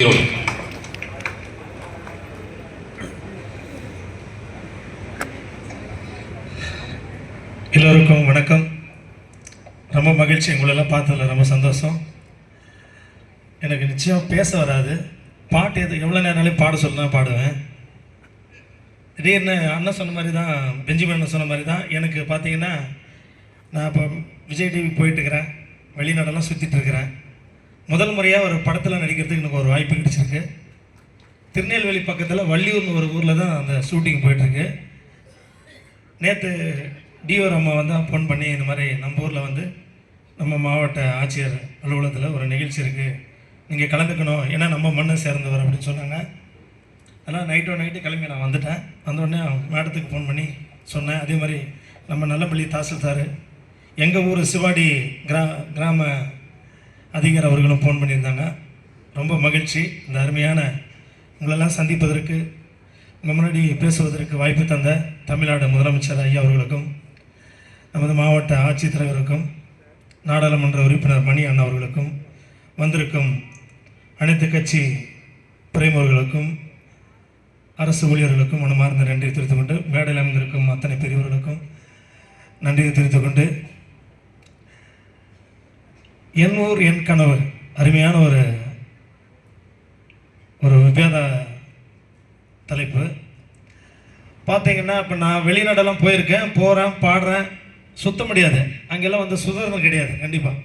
சொல்லு. எல்லோருக்கும் வணக்கம். ரொம்ப மகிழ்ச்சி, உங்களெல்லாம் பார்த்ததில்ல ரொம்ப சந்தோஷம். எனக்கு நிச்சயம் பேச வராது. பாட்டு எவ்வளோ நேரம்னாலும் பாட சொல்லலாம் பாடுவேன். திடீர்னு அண்ணன் சொன்ன மாதிரி தான், பெஞ்சமின் அண்ணன் சொன்ன மாதிரி தான் எனக்கு பார்த்தீங்கன்னா, நான் இப்போ விஜய் டிவி போயிட்டுருக்கிறேன், வெளிநாடெல்லாம் சுற்றிட்டுருக்கிறேன். முதல் முறையாக ஒரு படத்தில் நடிக்கிறதுக்கு எனக்கு ஒரு வாய்ப்பு கிடைச்சிருக்கு. திருநெல்வேலி பக்கத்தில் வள்ளியூர்னு ஒரு ஊரில் தான் அந்த ஷூட்டிங் போயிட்டுருக்கு. நேற்று டிஓர் அம்மா வந்து ஃபோன் பண்ணி இந்த மாதிரி நம்ம ஊரில் வந்து நம்ம மாவட்ட ஆட்சியர் அலுவலகத்தில் ஒரு நிகழ்ச்சி இருக்குது, நீங்கள் கலந்துக்கணும், ஏன்னா நம்ம மண்ணை சேர்ந்தவர் அப்படின்னு சொன்னாங்க. அதனால் நைட்டு கிளம்பி நான் வந்துட்டேன். வந்தோடனே மேடத்துக்கு ஃபோன் பண்ணி சொன்னேன். அதே மாதிரி நம்ம நல்லப்பள்ளி தாசில்தார், எங்கள் ஊர் சிவாடி கிராம அதிகாரி அவர்களும் ஃபோன் பண்ணியிருந்தாங்க. ரொம்ப மகிழ்ச்சி. இந்த அருமையான உங்களெல்லாம் சந்திப்பதற்கு, உங்கள் முன்னாடி பேசுவதற்கு வாய்ப்பு தந்த தமிழ்நாடு முதலமைச்சர் ஐயா அவர்களுக்கும், நமது மாவட்ட ஆட்சித்தலைவருக்கும், நாடாளுமன்ற உறுப்பினர் மணி அண்ணா அவர்களுக்கும், வந்திருக்கும் அனைத்து கட்சி பிரமுகர்களுக்கும், அரசு ஊழியர்களுக்கும் மனமார்ந்த நன்றி தெரிவித்துக் கொண்டு, மேடையில் அமைந்திருக்கும் அத்தனை பெரியவர்களுக்கும் நன்றியை தெரிவித்துக் கொண்டு, என் ஊர் என் கனவு அருமையான ஒரு விவாத தலைப்பு. பார்த்தீங்கன்னா, இப்போ நான் வெளிநாடெல்லாம் போயிருக்கேன், போகிறேன், பாடுறேன், சுத்த முடியாது. அங்கெல்லாம் வந்து சுதந்திரம் கிடையாது. கண்டிப்பாக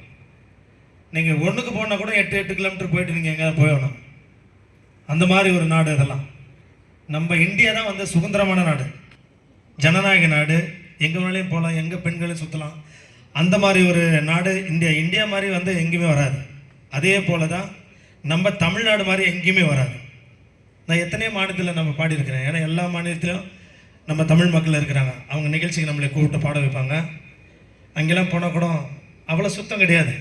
நீங்கள் ஒன்றுக்கு போனால் கூட 8 கிலோமீட்டர் போயிட்டு நீங்கள் எங்கேயாவது போயிடணும். அந்த மாதிரி ஒரு நாடு இதெல்லாம். நம்ம இந்தியா தான் வந்து சுதந்திரமான நாடு, ஜனநாயக நாடு. எங்கே வேணாலையும் போகலாம், எங்கே பெண்களையும் சுற்றலாம். அந்த மாதிரி ஒரு நாடு இந்தியா மாதிரி வந்து எங்கேயுமே வராது. அதே போல தான் நம்ம தமிழ்நாடு மாதிரி எங்கேயுமே வராது. நான் எத்தனையோ மாநிலத்தில் நம்ம பாடியிருக்கிறேன். ஏன்னா எல்லா மாநிலத்திலும் நம்ம தமிழ் மக்கள் இருக்கிறாங்க. அவங்க நிகழ்ச்சிக்கு நம்மளை கூப்பிட்டு பாட வைப்பாங்க. அங்கெல்லாம் போனால் கூட அவ்வளோ சுத்தம் கிடையாது.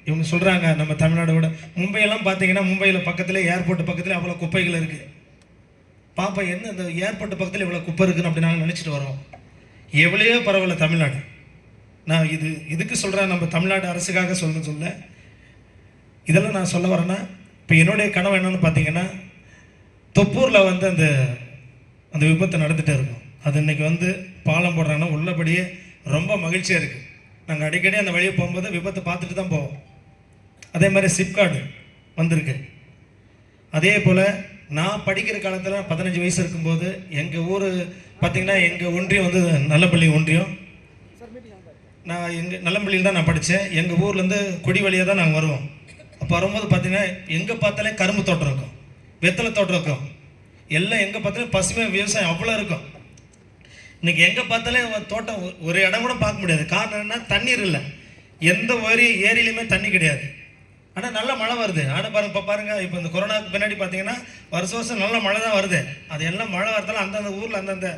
இவங்க சொல்கிறாங்க நம்ம தமிழ்நாடு விட, மும்பையெல்லாம் பார்த்தீங்கன்னா, மும்பையில் பக்கத்தில் ஏர்போர்ட் பக்கத்தில் அவ்வளோ குப்பைகள் இருக்குது. பாப்பா என்ன இந்த ஏர்போர்ட் பக்கத்தில் இவ்வளோ குப்பை இருக்குன்னு அப்படி நாங்கள் நினச்சிட்டு வரோம். எவ்வளோ பரவாயில்ல தமிழ்நாடு. நான் இதுக்கு சொல்கிறேன், நம்ம தமிழ்நாடு அரசுக்காக சொல்ல இதெல்லாம் நான் சொல்ல வரேன்னா, இப்போ என்னுடைய கனவு என்னன்னு பார்த்தீங்கன்னா, தொப்பூரில் வந்து அந்த விபத்து நடந்துகிட்டே இருக்கும். அது இன்றைக்கி வந்து பாலம் போடுறாங்கன்னா உள்ளபடியே ரொம்ப மகிழ்ச்சியாக இருக்குது. நாங்கள் அடிக்கடி அந்த வழியை போகும்போது விபத்தை பார்த்துட்டு தான் போவோம். அதே மாதிரி சிப்கார்டு வந்திருக்கு. அதே போல் நான் படிக்கிற காலத்தில் 15 வயசு இருக்கும்போது எங்கள் ஊர் பார்த்திங்கன்னா, எங்கள் ஒன்றியம் வந்து நல்லப்பள்ளி ஒன்றியம். நான் நல்லப்பள்ளியில் தான் நான் படித்தேன். எங்கள் ஊர்லேருந்து கொடி வழியாக தான் நாங்கள் வருவோம். அப்போ வரும்போது பார்த்திங்கன்னா, எங்கே பார்த்தாலே கரும்பு தோட்டம் இருக்கும், வெத்தலை தோட்டம் இருக்கும், எல்லாம் எங்கே பார்த்தாலும் பசுமை விவசாயம் அவ்வளோ இருக்கும். இன்றைக்கி எங்கே பார்த்தாலே தோட்டம் ஒரு இடம் கூட பார்க்க முடியாது. காரணம் என்ன? தண்ணீர் இல்லை. எந்த ஏரியிலையுமே தண்ணி கிடையாது. ஆனால் நல்ல மழை வருது. ஆனால் பாருங்கள், இப்போ பாருங்கள், இப்போ இந்த கொரோனாவுக்கு பின்னாடி பார்த்தீங்கன்னா வருஷம் நல்ல மழை தான் வருது. அது எல்லாம் மழை வரதால அந்தந்த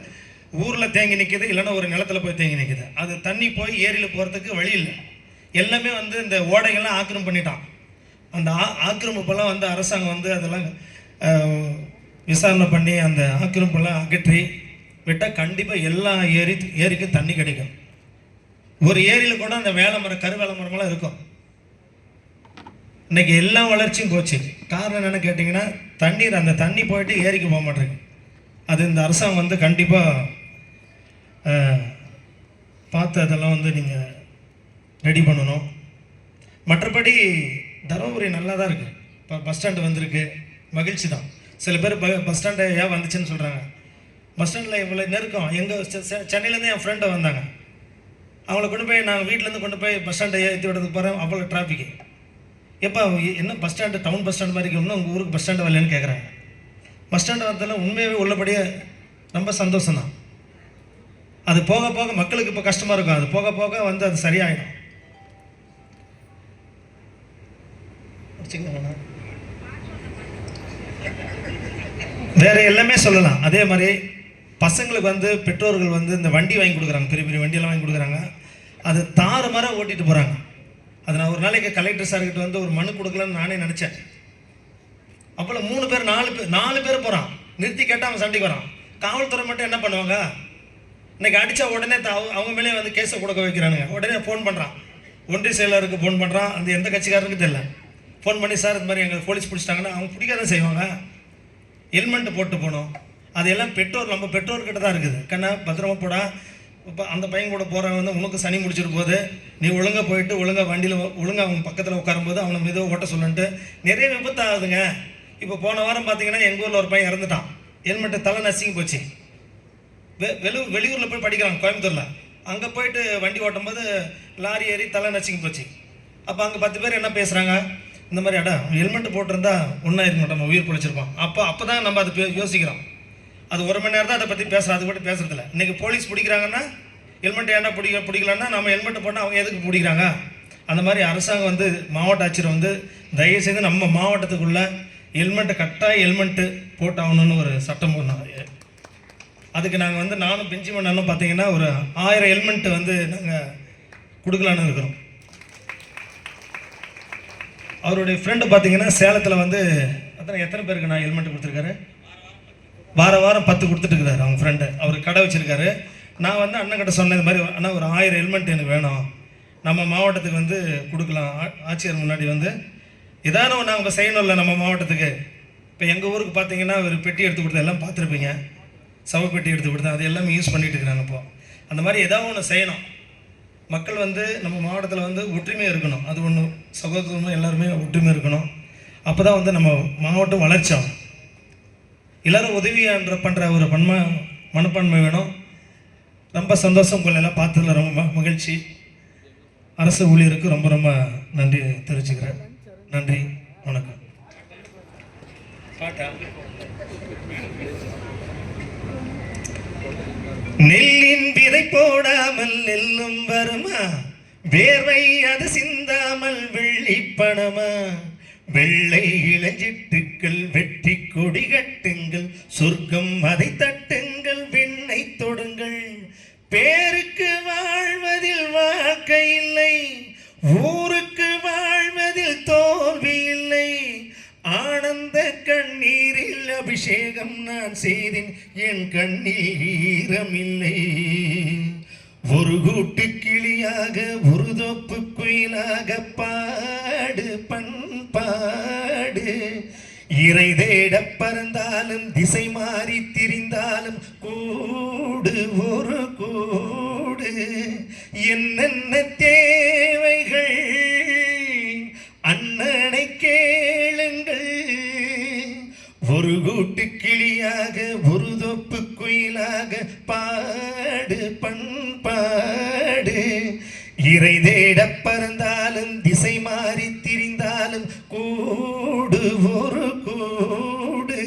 ஊரில் தேங்கி நிற்கிது, இல்லைன்னா ஒரு நிலத்தில் போய் தேங்கி நிற்கிது. அது தண்ணி போய் ஏரியில் போகிறதுக்கு வழி இல்லை. எல்லாமே வந்து இந்த ஓடைகள்லாம் ஆக்கிரமிப்பு பண்ணிட்டான். அந்த ஆக்கிரமிப்பெல்லாம் வந்து அரசாங்கம் வந்து அதெல்லாம் விசாரணை பண்ணி அந்த ஆக்கிரமிப்பெல்லாம் அகற்றி விட்டால் கண்டிப்பாக எல்லா ஏரிக்கும் தண்ணி கிடைக்கும். ஒரு ஏரியில் கூட அந்த கருவேல மரமெல்லாம் இருக்கும். இன்றைக்கி எல்லா வளர்ச்சியும் போச்சு. காரணம் என்னென்னு கேட்டிங்கன்னா, அந்த தண்ணி போயிட்டு ஏரிக்கு போக மாட்டேங்குது. அது இந்த அரசாங்கம் வந்து கண்டிப்பாக பார்த்து அதெல்லாம் வந்து நீங்கள் ரெடி பண்ணணும். மற்றபடி தருமபுரி நல்லா தான் இருக்குது. இப்போ பஸ் ஸ்டாண்டு வந்திருக்கு, மகிழ்ச்சி தான். சில பேர் பஸ் ஸ்டாண்டு ஏன் வந்துச்சுன்னு சொல்கிறாங்க. பஸ் ஸ்டாண்டில் இவ்வளோ நெருக்கம். எங்கள் சென்னையிலேருந்து என் ஃப்ரெண்டை வந்தாங்க. அவங்கள கொண்டு போய் நான் வீட்டிலேருந்து கொண்டு போய் பஸ் ஸ்டாண்டை ஏற்றி விடுறதுக்கு போகிறேன். அவ்வளோ டிராஃபிக்கு. எப்போ என்ன bus stand town bus stand மாதிரி இன்னும் உங்கள் ஊருக்கு பஸ் ஸ்டாண்டு வரலன்னு கேட்குறாங்க. பஸ் ஸ்டாண்டு வரதெல்லாம் உண்மையாகவே உள்ளபடியே ரொம்ப சந்தோஷம்தான். அது போக போக மக்களுக்கு இப்போ கஷ்டமாக இருக்கும். அது போக போக வந்து அது சரியாயிடும். வேற எல்லாமே சொல்லலாம். அதே மாதிரி பசங்களுக்கு வந்து பெற்றோர்கள் வந்து இந்த வண்டி வாங்கி கொடுக்குறாங்க, பெரிய பெரிய வண்டியெல்லாம் வாங்கி கொடுக்குறாங்க. அது தாறுமாறாக ஓட்டிகிட்டு போகிறாங்க. அது நான் ஒரு நாளைக்கு கலெக்டர் சார்கிட்ட வந்து ஒரு மனு கொடுக்கலான்னு நானே நினச்சேன். அப்போ 3 பேர் 4 பேர் போகிறான். நிறுத்தி கேட்டால் அவன் சண்டைக்கு வரான். காவல்துறை மட்டும் என்ன பண்ணுவாங்க? இன்னைக்கு அடித்தா உடனே அவங்க மேலே வந்து கேஸை கொடுக்க வைக்கிறானுங்க. உடனே ஃபோன் பண்ணுறான், ஒன்றிய செயலருக்கு ஃபோன் பண்ணுறான். அந்த எந்த கட்சிக்காரருக்கு தெரியல. ஃபோன் பண்ணி சார் இந்த மாதிரி எங்கள் போலீஸ் பிடிச்சிட்டாங்கன்னா அவங்க பிடிக்காதான் செய்வாங்க. ஹெல்மெட்டு போட்டு போகணும். அதெல்லாம் நம்ம பெற்றோர்கிட்ட தான் இருக்குது. கண்ணா பத்திரமா போடா, இப்போ அந்த பையன் கூட போகிறவன் வந்து உனக்கு சனி முடிச்சிட்டு போது, நீ ஒழுங்காக போயிட்டு ஒழுங்காக வண்டியில் ஒழுங்காக அவங்க பக்கத்தில் உட்காரும்போது அவனை மெதுவாக ஓட்ட சொல்லிட்டு நிறைய விபத்து ஆகுதுங்க. இப்போ போன வாரம் பார்த்தீங்கன்னா எங்கள் ஊரில் ஒரு பையன் இறந்துட்டான். ஹெல்மெட்டு தலை நசிங்கி போச்சு. வெளியூரில் போய் படிக்கிறாங்க, கோயம்புத்தூரில். அங்கே போயிட்டு வண்டி ஓட்டும்போது லாரி ஏறி தலை நசிங்கி போச்சு. அப்போ அங்கே 10 பேர் என்ன பேசுகிறாங்க, இந்த மாதிரி ஹெல்மெட்டு போட்டிருந்தா ஒன்றா இருக்க மாட்டோம், நம்ம உயிர் பிடிச்சிருப்போம். அப்போ தான் நம்ம அதை யோசிக்கிறோம். அது 1 மணி நேரம் தான் அதை பற்றி பேசுகிறோம், அது கூட பேசுறதில்ல. இன்றைக்கி போலீஸ் பிடிக்கிறாங்கன்னா ஹெல்மெட் ஏன்னா பிடிக்கலன்னா நம்ம ஹெல்மெட்டை போட்டால் அவங்க எதுக்கு பிடிக்கிறாங்க? அந்த மாதிரி அரசாங்கம் வந்து மாவட்ட ஆட்சியர் வந்து தயவுசெய்து நம்ம மாவட்டத்துக்குள்ளே ஹெல்மெட்டை கட்டாயம் ஹெல்மெட்டு போட்டாகணும்னு ஒரு சட்டம் பண்ணாங்க. அதுக்கு நாங்கள் வந்து நானும் பெஞ்சிமண்ணனும் பார்த்தீங்கன்னா ஒரு 1000 ஹெல்மெட்டு வந்து நாங்கள் கொடுக்கலான்னு இருக்கிறோம். அவருடைய ஃப்ரெண்டு பார்த்தீங்கன்னா சேலத்தில் வந்து எத்தனை பேருக்கு நான் ஹெல்மெட் கொடுத்துருக்காரு? வாரம் 10 கொடுத்துட்டுருக்காரு அவங்க ஃப்ரெண்டு. அவர் கடை வச்சுருக்காரு. நான் வந்து அண்ணன்கிட்ட சொன்னேன், இது மாதிரி அண்ணா ஒரு 1000 ஹெல்மெட் எனக்கு வேணும், நம்ம மாவட்டத்துக்கு வந்து கொடுக்கலாம். ஆட்சியர் முன்னாடி வந்து ஏதாவது ஒன்று நாங்கள் செய்யணும்ல நம்ம மாவட்டத்துக்கு. இப்போ எங்கள் ஊருக்கு பார்த்தீங்கன்னா ஒரு பெட்டி எடுத்து கொடுத்தா எல்லாம் பார்த்துருப்பீங்க, சவப்பெட்டி எடுத்து கொடுத்தா அது எல்லாமே யூஸ் பண்ணிட்டு இருக்கிறாங்க. இப்போ அந்த மாதிரி ஏதாவது ஒன்று செய்யணும். மக்கள் வந்து நம்ம மாவட்டத்தில் வந்து ஒற்றுமையாக இருக்கணும். அது ஒன்று சகோதரமும் எல்லாருமே ஒற்றுமை இருக்கணும். அப்போ தான் வந்து நம்ம மாவட்டம் வளர்ச்சி ஆகும். எல்லோரும் உதவியான்ற பண்ணுற ஒரு மனப்பான்மை வேணும். ரொம்ப சந்தோஷம், உங்களை எல்லாம் பார்த்ததில் ரொம்ப மகிழ்ச்சி. அரசு ஊழியருக்கு ரொம்ப ரொம்ப நன்றி தெரிவிச்சுக்கிறேன். நன்றி, வணக்கம். நெல்லின் விதை போடாமல் நெல்லும் வருமா, வேர்வை அது சிந்தாமல் வெள்ளி பணமா, வெள்ளை இளஞ்சிட்டுக்கள் வெற்றி கொடி கட்டுங்கள், சொர்க்கம் அதை தட்டுங்கள், விண்ணை தொடுங்கள். பேருக்கு வாழ்வதில் வாழ்க்கை இல்லை, ஊருக்கு வாழ்வதில் தோல்வி இல்லை. ஆனந்த கண்ணீரில் அபிஷேகம் நான் செய்தேன், என் கண்ணில் ஈரமில்லை. ஒரு கூட்டு கிளியாக ஒரு தோப்பு குயிலாக பாடு பண்பாடு. இறை தேட பறந்தாலும் திசை மாறி திரிந்தாலும் கூடு ஒரு கூடு. என்னென்ன தேவைகள் அண்ணனை கேளுங்கள். ஒரு கூட்டு கிளியாக ஒரு தோப்பு குயிலாக பாடு பண்பாடு. இறை தேட பறந்தாலும் திசை மாறி திரிந்தாலும் கூடு ஒரு கூடு.